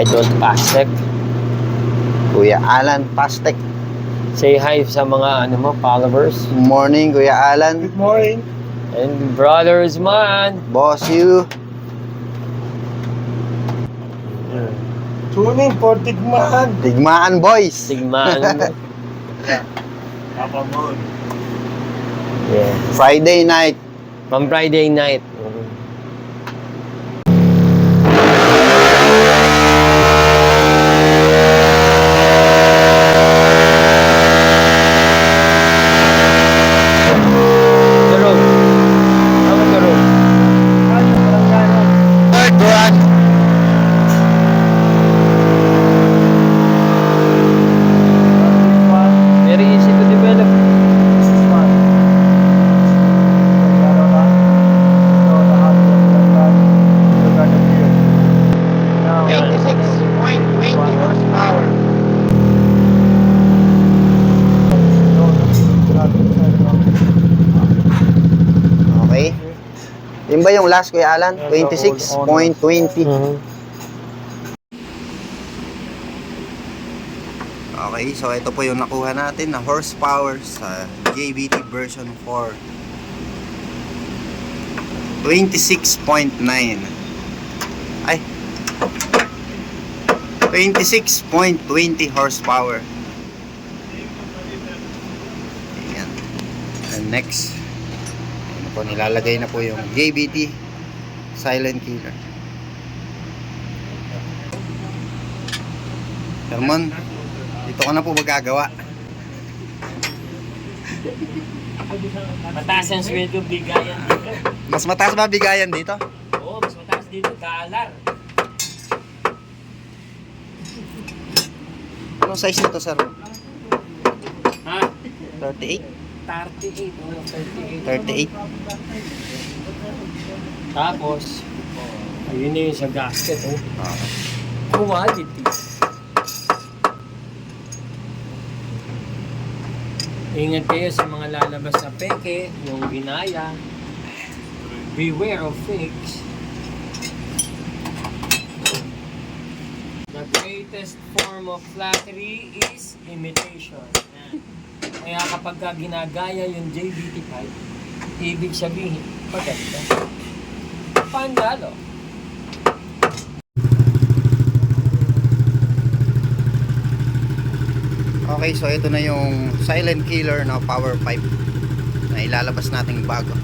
Idol Pastek. Kuya Alan Pastek. Say hi sa mga ano mo, followers. Good morning, Kuya Alan. Good morning. And brothers man. Boss you. Tuning for Tigmaan. Tigmaan boys. Sigmaan mo. Papa Mon. Yeah. Friday night. Pang Friday night. Garog. Tama garog. Third run. Very easy to develop. Okay. Yun ba yung last, Kuya Alan? 26.20. Okay, so ito po yung nakuha natin na horsepower sa JBT version 4. 26.9. Ay. 26.20 horsepower. Ayan. And next, ano po, nilalagay na po yung JBT Silent Killer. Hermon, dito ka na po magagawa. Mataas ang sweldo bigayan dito. Mas mataas ba bigayan dito? Oo, mas mataas dito. $1. Anong size nito, sir? Ha? 38? 38. Oo, 38. 38. Tapos, ayun na yung sa gasket. Oh. Quality. Ingat kayo sa mga lalabas sa peke, yung ginaya. Beware of fakes. The greatest form of flattery is imitation. Kaya kapag ka ginagaya yung JBT5, ibig sabihin, maganda. Pandalo. Okay, so ito na yung Silent Killer na power pipe na ilalabas nating bago.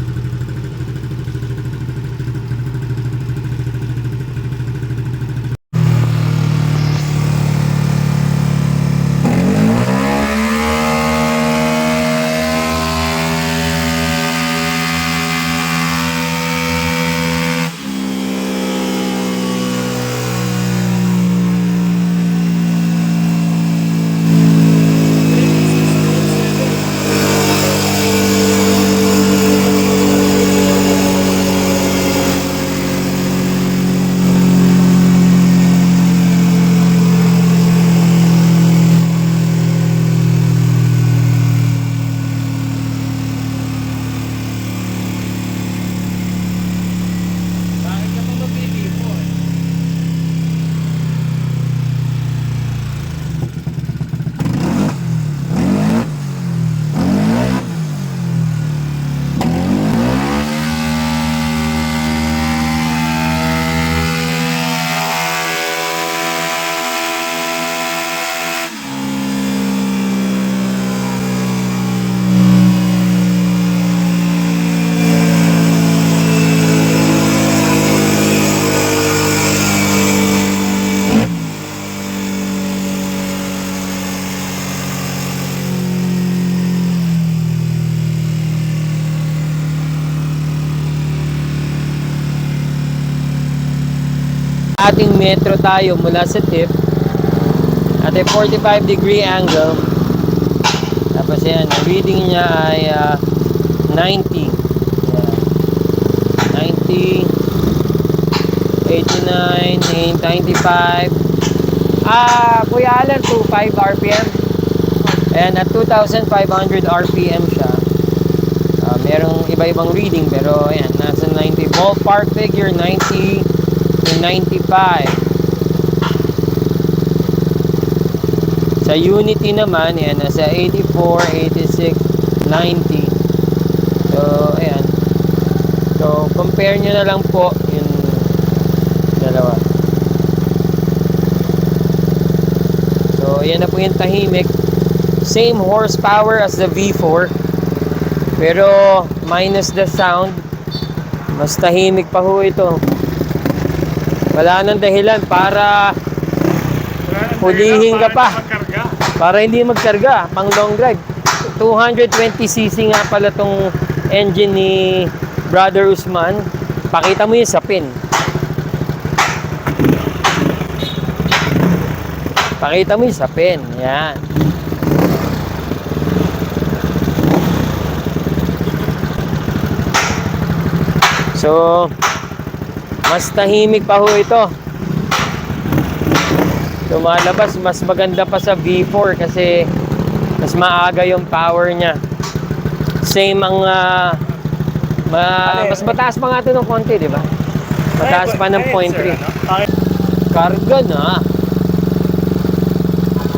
Bakit ka pa mapipipon? Ating metro tayo mula sa tip at a 45-degree angle. Tapos yan, ang reading niya ay 90. Yan. 90, 89, 95. Kuya Alan, 25 RPM. And at 2,500 RPM siya. Merong iba-ibang reading pero ayan, nasa 90. Ballpark figure, 90 to 95. Sa Unity naman, yan, nasa 84, 86, 90. So, ayan. So, compare nyo na lang po yung dalawa. So, ayan na po yung tahimik. Same horsepower as the V4. Pero, minus the sound. Mas tahimik pa ho ito. Wala nang dahilan para hulihin ka pa. Para hindi magkarga. Pang long drive. 220cc nga pala tong engine ni Brother Usman. Pakita mo yun sa pin. Pakita mo yun sa pin. Yan. So, mas tahimik pa ho ito. Lumalabas, mas maganda pa sa V4 kasi mas maaga yung power niya. Same ang mas mataas pa nga ito ng konti, di ba? Mataas pa ng 0.3. Karga na.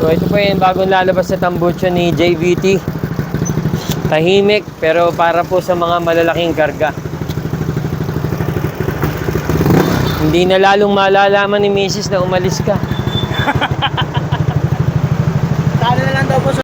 So ito po yung bagong lalabas sa tambucho ni JVT. Tahimik pero para po sa mga malalaking karga. Hindi na lalong malalaman ni Mrs. na umalis ka.